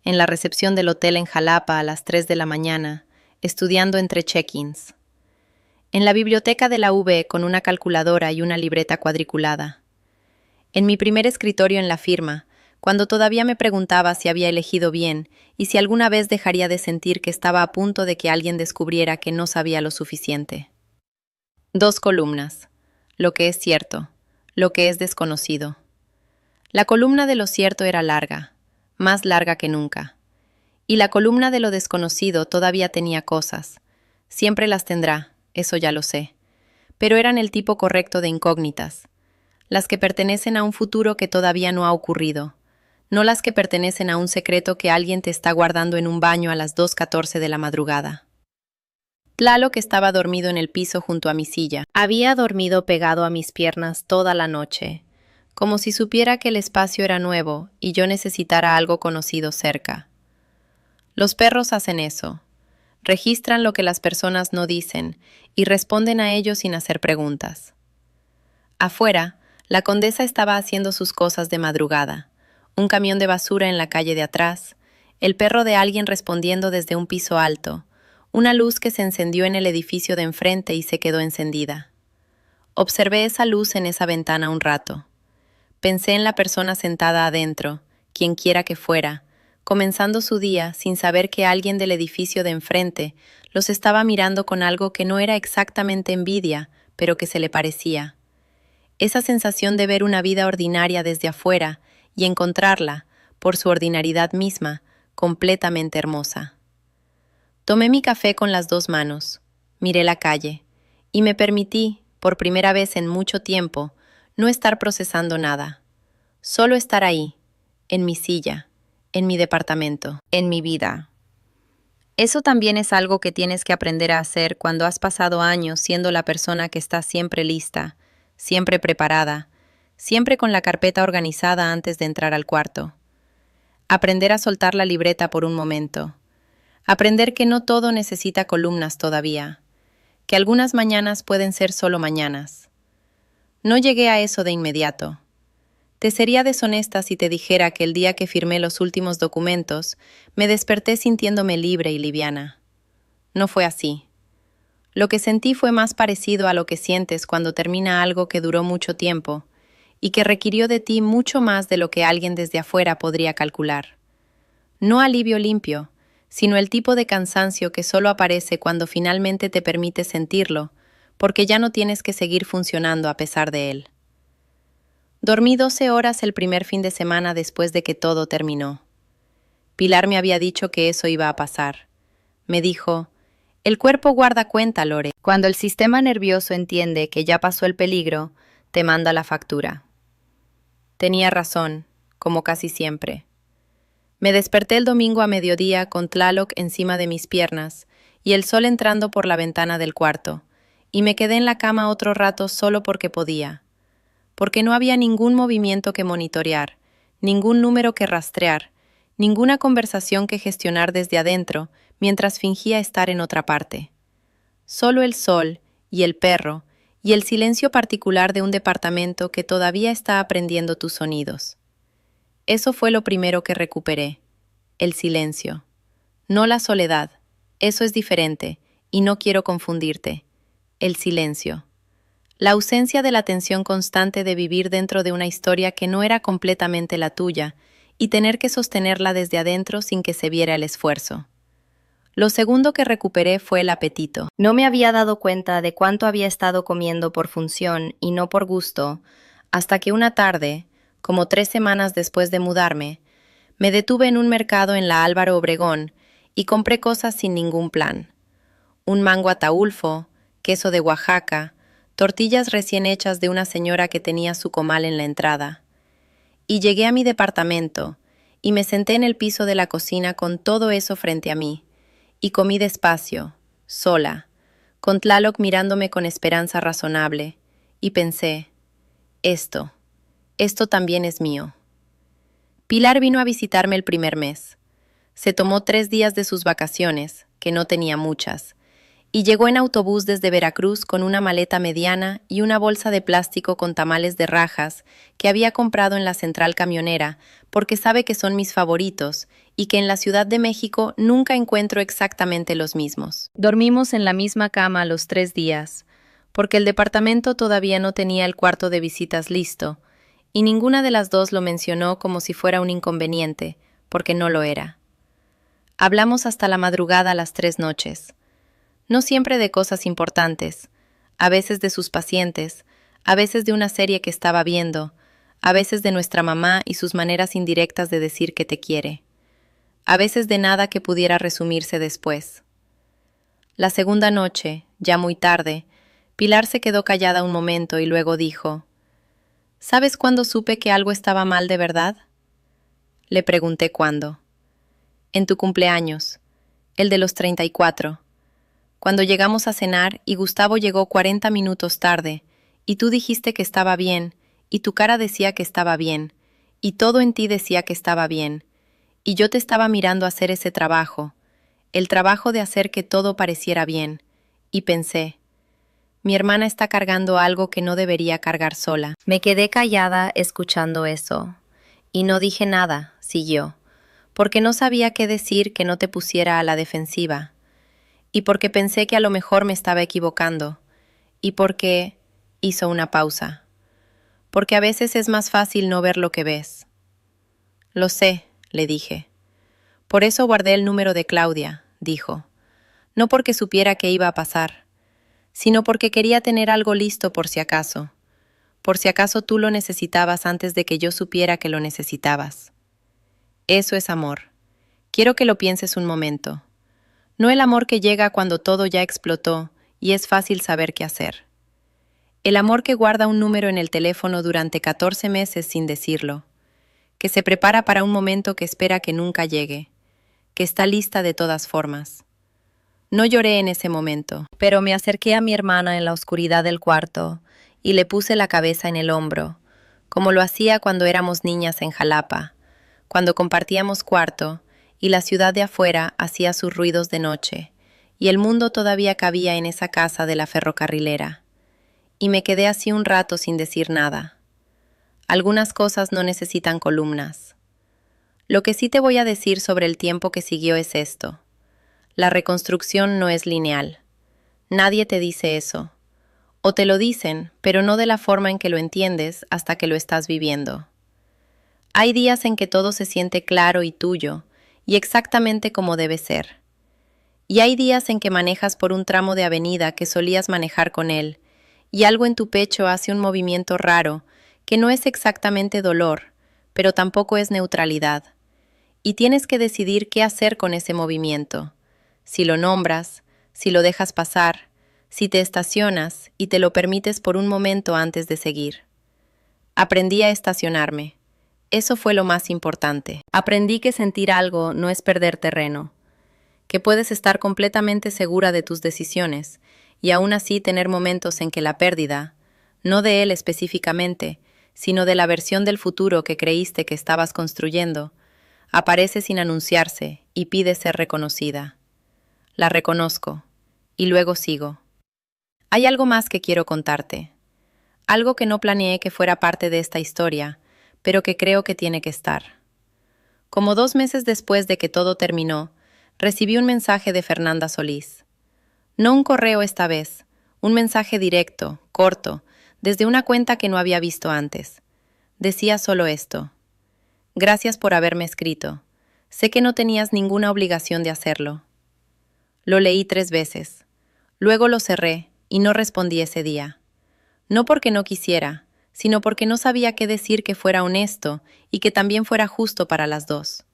en la recepción del hotel en Jalapa a las 3 de la mañana, estudiando entre check-ins, en la biblioteca de la UB con una calculadora y una libreta cuadriculada, en mi primer escritorio en la firma, cuando todavía me preguntaba si había elegido bien y si alguna vez dejaría de sentir que estaba a punto de que alguien descubriera que no sabía lo suficiente. 2 columnas. Lo que es cierto, lo que es desconocido. La columna de lo cierto era larga, más larga que nunca. Y la columna de lo desconocido todavía tenía cosas. Siempre las tendrá, eso ya lo sé. Pero eran el tipo correcto de incógnitas. Las que pertenecen a un futuro que todavía no ha ocurrido. No las que pertenecen a un secreto que alguien te está guardando en un baño a las 2:14 de la madrugada. Tlaloc estaba dormido en el piso junto a mi silla. Había dormido pegado a mis piernas toda la noche, como si supiera que el espacio era nuevo y yo necesitara algo conocido cerca. Los perros hacen eso. Registran lo que las personas no dicen y responden a ello sin hacer preguntas. Afuera, la condesa estaba haciendo sus cosas de madrugada. Un camión de basura en la calle de atrás, el perro de alguien respondiendo desde un piso alto, una luz que se encendió en el edificio de enfrente y se quedó encendida. Observé esa luz en esa ventana un rato. Pensé en la persona sentada adentro, quien quiera que fuera, comenzando su día sin saber que alguien del edificio de enfrente los estaba mirando con algo que no era exactamente envidia, pero que se le parecía. Esa sensación de ver una vida ordinaria desde afuera y encontrarla, por su ordinariedad misma, completamente hermosa. Tomé mi café con las 2 manos, miré la calle, y me permití, por primera vez en mucho tiempo, no estar procesando nada. Solo estar ahí, en mi silla, en mi departamento, en mi vida. Eso también es algo que tienes que aprender a hacer cuando has pasado años siendo la persona que está siempre lista, siempre preparada, siempre con la carpeta organizada antes de entrar al cuarto. Aprender a soltar la libreta por un momento. Aprender que no todo necesita columnas todavía, que algunas mañanas pueden ser solo mañanas. No llegué a eso de inmediato. Te sería deshonesta si te dijera que el día que firmé los últimos documentos, me desperté sintiéndome libre y liviana. No fue así. Lo que sentí fue más parecido a lo que sientes cuando termina algo que duró mucho tiempo y que requirió de ti mucho más de lo que alguien desde afuera podría calcular. No alivio limpio, sino el tipo de cansancio que solo aparece cuando finalmente te permites sentirlo, porque ya no tienes que seguir funcionando a pesar de él. Dormí 12 horas el primer fin de semana después de que todo terminó. Pilar me había dicho que eso iba a pasar. Me dijo, el cuerpo guarda cuenta, Lore. Cuando el sistema nervioso entiende que ya pasó el peligro, te manda la factura. Tenía razón, como casi siempre. Me desperté el domingo a mediodía con Tlaloc encima de mis piernas y el sol entrando por la ventana del cuarto, y me quedé en la cama otro rato solo porque podía. Porque no había ningún movimiento que monitorear, ningún número que rastrear, ninguna conversación que gestionar desde adentro mientras fingía estar en otra parte. Solo el sol y el perro y el silencio particular de un departamento que todavía está aprendiendo tus sonidos. Eso fue lo primero que recuperé, el silencio. No la soledad, eso es diferente, y no quiero confundirte. El silencio. La ausencia de la tensión constante de vivir dentro de una historia que no era completamente la tuya y tener que sostenerla desde adentro sin que se viera el esfuerzo. Lo segundo que recuperé fue el apetito. No me había dado cuenta de cuánto había estado comiendo por función y no por gusto, hasta que una tarde, como 3 semanas después de mudarme, me detuve en un mercado en la Álvaro Obregón y compré cosas sin ningún plan. Un mango ataulfo, queso de Oaxaca, tortillas recién hechas de una señora que tenía su comal en la entrada. Y llegué a mi departamento, y me senté en el piso de la cocina con todo eso frente a mí, y comí despacio, sola, con Tlaloc mirándome con esperanza razonable, y pensé, esto también es mío. Pilar vino a visitarme el primer mes. Se tomó 3 días de sus vacaciones, que no tenía muchas, y llegó en autobús desde Veracruz con una maleta mediana y una bolsa de plástico con tamales de rajas que había comprado en la central camionera porque sabe que son mis favoritos y que en la Ciudad de México nunca encuentro exactamente los mismos. Dormimos en la misma cama los 3 días, porque el departamento todavía no tenía el cuarto de visitas listo, y ninguna de las dos lo mencionó como si fuera un inconveniente, porque no lo era. Hablamos hasta la madrugada las 3 noches. No siempre de cosas importantes, a veces de sus pacientes, a veces de una serie que estaba viendo, a veces de nuestra mamá y sus maneras indirectas de decir que te quiere, a veces de nada que pudiera resumirse después. La segunda noche, ya muy tarde, Pilar se quedó callada un momento y luego dijo, ¿sabes cuándo supe que algo estaba mal de verdad? Le pregunté cuándo. En tu cumpleaños, el de los 34. Cuando llegamos a cenar y Gustavo llegó 40 minutos tarde, y tú dijiste que estaba bien, y tu cara decía que estaba bien, y todo en ti decía que estaba bien, y yo te estaba mirando hacer ese trabajo, el trabajo de hacer que todo pareciera bien, y pensé, mi hermana está cargando algo que no debería cargar sola. Me quedé callada escuchando eso, y no dije nada, siguió, porque no sabía qué decir que no te pusiera a la defensiva. Y porque pensé que a lo mejor me estaba equivocando, y porque hizo una pausa, porque a veces es más fácil no ver lo que ves. Lo sé, le dije. Por eso guardé el número de Claudia, dijo, no porque supiera que iba a pasar, sino porque quería tener algo listo por si acaso tú lo necesitabas antes de que yo supiera que lo necesitabas. Eso es amor. Quiero que lo pienses un momento. No el amor que llega cuando todo ya explotó y es fácil saber qué hacer. El amor que guarda un número en el teléfono durante 14 meses sin decirlo, que se prepara para un momento que espera que nunca llegue, que está lista de todas formas. No lloré en ese momento, pero me acerqué a mi hermana en la oscuridad del cuarto y le puse la cabeza en el hombro, como lo hacía cuando éramos niñas en Jalapa, cuando compartíamos cuarto y la ciudad de afuera hacía sus ruidos de noche, y el mundo todavía cabía en esa casa de la ferrocarrilera. Y me quedé así un rato sin decir nada. Algunas cosas no necesitan columnas. Lo que sí te voy a decir sobre el tiempo que siguió es esto. La reconstrucción no es lineal. Nadie te dice eso. O te lo dicen, pero no de la forma en que lo entiendes hasta que lo estás viviendo. Hay días en que todo se siente claro y tuyo, y exactamente como debe ser. Y hay días en que manejas por un tramo de avenida que solías manejar con él, y algo en tu pecho hace un movimiento raro, que no es exactamente dolor, pero tampoco es neutralidad. Y tienes que decidir qué hacer con ese movimiento. Si lo nombras, si lo dejas pasar, si te estacionas y te lo permites por un momento antes de seguir. Aprendí a estacionarme. Eso fue lo más importante. Aprendí que sentir algo no es perder terreno, que puedes estar completamente segura de tus decisiones y aún así tener momentos en que la pérdida, no de él específicamente, sino de la versión del futuro que creíste que estabas construyendo, aparece sin anunciarse y pide ser reconocida. La reconozco, y luego sigo. Hay algo más que quiero contarte. Algo que no planeé que fuera parte de esta historia, pero que creo que tiene que estar. Como 2 meses después de que todo terminó, recibí un mensaje de Fernanda Solís. No un correo esta vez, un mensaje directo, corto, desde una cuenta que no había visto antes. Decía solo esto: gracias por haberme escrito. Sé que no tenías ninguna obligación de hacerlo. Lo leí 3 veces. Luego lo cerré y no respondí ese día. No porque no quisiera, sino porque no sabía qué decir que fuera honesto y que también fuera justo para las dos.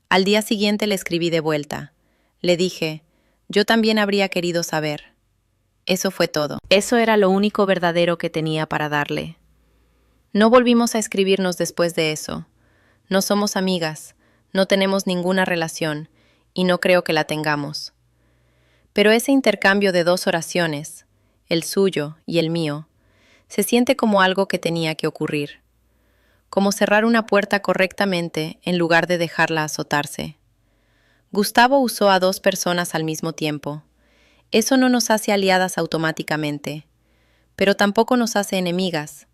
Al día siguiente le escribí de vuelta. Le dije, yo también habría querido saber. Eso fue todo. Eso era lo único verdadero que tenía para darle. No volvimos a escribirnos después de eso. No somos amigas, no tenemos ninguna relación, y no creo que la tengamos. Pero ese intercambio de 2 oraciones, el suyo y el mío, se siente como algo que tenía que ocurrir. Como cerrar una puerta correctamente en lugar de dejarla azotarse. Gustavo usó a 2 personas al mismo tiempo. Eso no nos hace aliadas automáticamente, pero tampoco nos hace enemigas.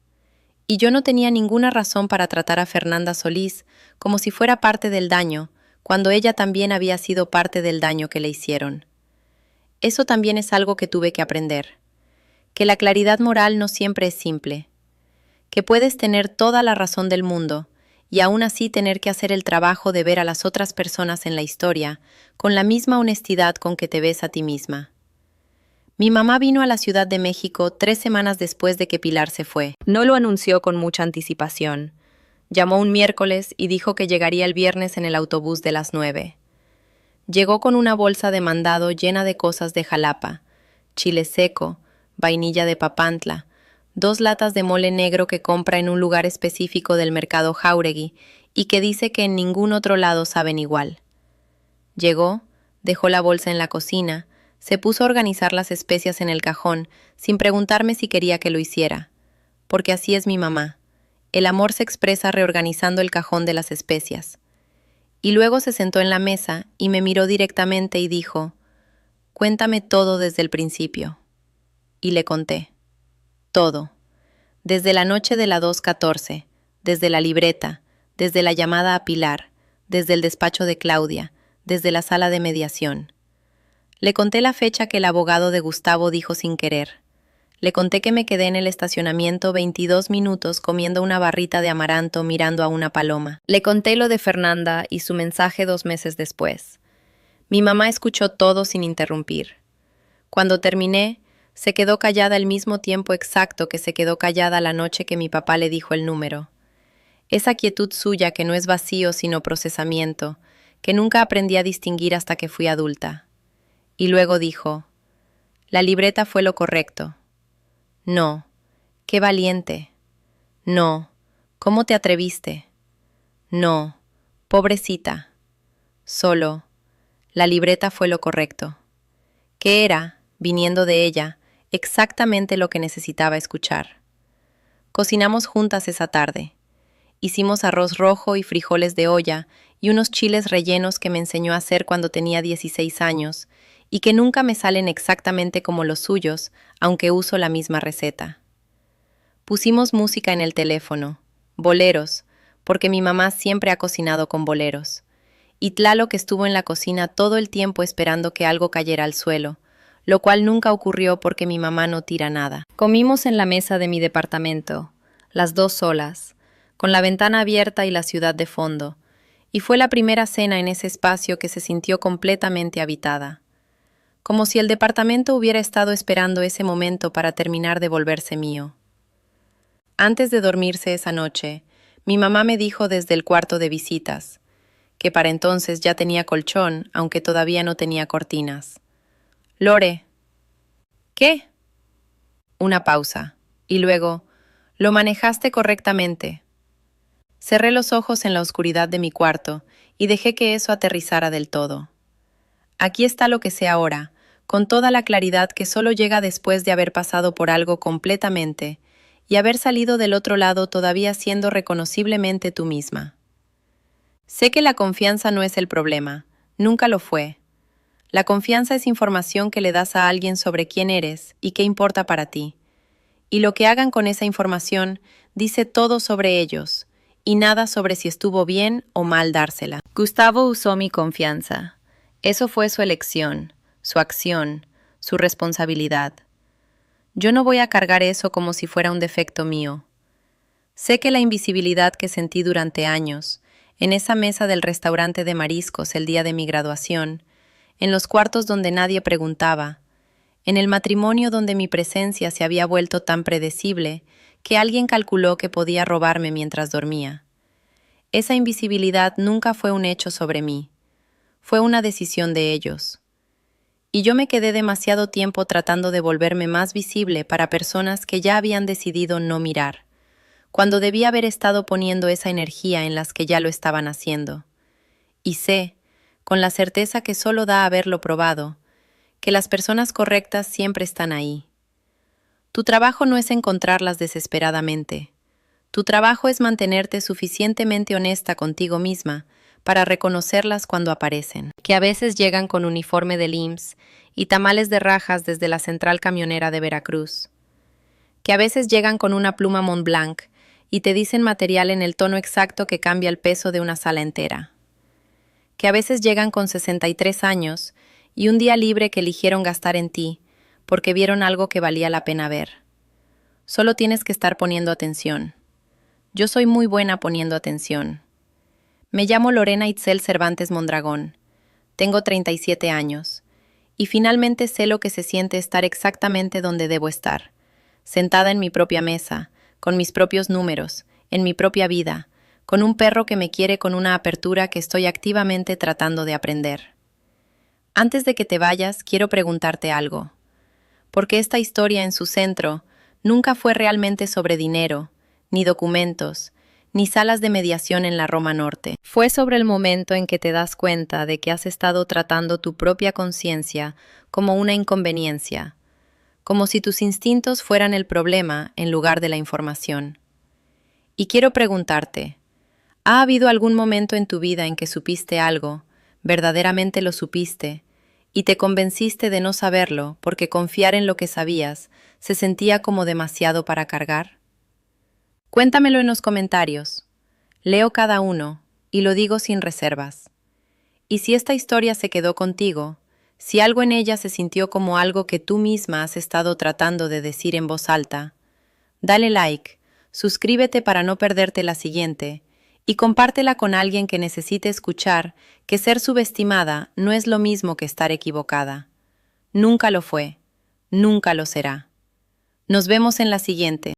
Y yo no tenía ninguna razón para tratar a Fernanda Solís como si fuera parte del daño, cuando ella también había sido parte del daño que le hicieron. Eso también es algo que tuve que aprender, que la claridad moral no siempre es simple, que puedes tener toda la razón del mundo y aún así tener que hacer el trabajo de ver a las otras personas en la historia con la misma honestidad con que te ves a ti misma. Mi mamá vino a la Ciudad de México 3 semanas después de que Pilar se fue. No lo anunció con mucha anticipación. Llamó un miércoles y dijo que llegaría el viernes en el autobús de las 9. Llegó con una bolsa de mandado llena de cosas de Jalapa, chile seco, vainilla de Papantla, 2 latas de mole negro que compra en un lugar específico del mercado Jáuregui y que dice que en ningún otro lado saben igual. Llegó, dejó la bolsa en la cocina, se puso a organizar las especias en el cajón, sin preguntarme si quería que lo hiciera, porque así es mi mamá. El amor se expresa reorganizando el cajón de las especias. Y luego se sentó en la mesa y me miró directamente y dijo, cuéntame todo desde el principio. Y le conté. Todo. Desde la noche de la 2:14, desde la libreta, desde la llamada a Pilar, desde el despacho de Claudia, desde la sala de mediación. Le conté la fecha que el abogado de Gustavo dijo sin querer. Le conté que me quedé en el estacionamiento 22 minutos comiendo una barrita de amaranto mirando a una paloma. Le conté lo de Fernanda y su mensaje 2 meses después. Mi mamá escuchó todo sin interrumpir. Cuando terminé, se quedó callada el mismo tiempo exacto que se quedó callada la noche que mi papá le dijo el número. Esa quietud suya que no es vacío sino procesamiento, que nunca aprendí a distinguir hasta que fui adulta. Y luego dijo, la libreta fue lo correcto. No, qué valiente. No, ¿cómo te atreviste? No, pobrecita. Solo, la libreta fue lo correcto. Que era, viniendo de ella, exactamente lo que necesitaba escuchar. Cocinamos juntas esa tarde. Hicimos arroz rojo y frijoles de olla y unos chiles rellenos que me enseñó a hacer cuando tenía 16 años y que nunca me salen exactamente como los suyos, aunque uso la misma receta. Pusimos música en el teléfono, boleros, porque mi mamá siempre ha cocinado con boleros. Y Tlaloc estuvo en la cocina todo el tiempo esperando que algo cayera al suelo, lo cual nunca ocurrió porque mi mamá no tira nada. Comimos en la mesa de mi departamento, las dos solas, con la ventana abierta y la ciudad de fondo, y fue la primera cena en ese espacio que se sintió completamente habitada, como si el departamento hubiera estado esperando ese momento para terminar de volverse mío. Antes de dormirse esa noche, mi mamá me dijo desde el cuarto de visitas, que para entonces ya tenía colchón, aunque todavía no tenía cortinas. Lore. ¿Qué? Una pausa, y luego, lo manejaste correctamente. Cerré los ojos en la oscuridad de mi cuarto y dejé que eso aterrizara del todo. Aquí está lo que sé ahora, con toda la claridad que solo llega después de haber pasado por algo completamente y haber salido del otro lado todavía siendo reconociblemente tú misma. Sé que la confianza no es el problema, nunca lo fue. La confianza es información que le das a alguien sobre quién eres y qué importa para ti. Y lo que hagan con esa información dice todo sobre ellos, y nada sobre si estuvo bien o mal dársela. Gustavo usó mi confianza. Eso fue su elección, su acción, su responsabilidad. Yo no voy a cargar eso como si fuera un defecto mío. Sé que la invisibilidad que sentí durante años, en esa mesa del restaurante de mariscos el día de mi graduación, en los cuartos donde nadie preguntaba, en el matrimonio donde mi presencia se había vuelto tan predecible que alguien calculó que podía robarme mientras dormía. Esa invisibilidad nunca fue un hecho sobre mí, fue una decisión de ellos. Y yo me quedé demasiado tiempo tratando de volverme más visible para personas que ya habían decidido no mirar, cuando debía haber estado poniendo esa energía en las que ya lo estaban haciendo. Y sé, con la certeza que solo da haberlo probado, que las personas correctas siempre están ahí. Tu trabajo no es encontrarlas desesperadamente. Tu trabajo es mantenerte suficientemente honesta contigo misma para reconocerlas cuando aparecen, que a veces llegan con uniforme del IMSS y tamales de rajas desde la central camionera de Veracruz, que a veces llegan con una pluma Montblanc y te dicen material en el tono exacto que cambia el peso de una sala entera, que a veces llegan con 63 años y un día libre que eligieron gastar en ti porque vieron algo que valía la pena ver. Solo tienes que estar poniendo atención. Yo soy muy buena poniendo atención. Me llamo Lorena Itzel Cervantes Mondragón. Tengo 37 años. Y finalmente sé lo que se siente estar exactamente donde debo estar. Sentada en mi propia mesa, con mis propios números, en mi propia vida, con un perro que me quiere con una apertura que estoy activamente tratando de aprender. Antes de que te vayas, quiero preguntarte algo. Porque esta historia en su centro nunca fue realmente sobre dinero, ni documentos, ni salas de mediación en la Roma Norte. Fue sobre el momento en que te das cuenta de que has estado tratando tu propia conciencia como una inconveniencia, como si tus instintos fueran el problema en lugar de la información. Y quiero preguntarte, ¿ha habido algún momento en tu vida en que supiste algo, verdaderamente lo supiste, y te convenciste de no saberlo porque confiar en lo que sabías se sentía como demasiado para cargar? Cuéntamelo en los comentarios. Leo cada uno y lo digo sin reservas. Y si esta historia se quedó contigo, si algo en ella se sintió como algo que tú misma has estado tratando de decir en voz alta, dale like, suscríbete para no perderte la siguiente y compártela con alguien que necesite escuchar que ser subestimada no es lo mismo que estar equivocada. Nunca lo fue, nunca lo será. Nos vemos en la siguiente.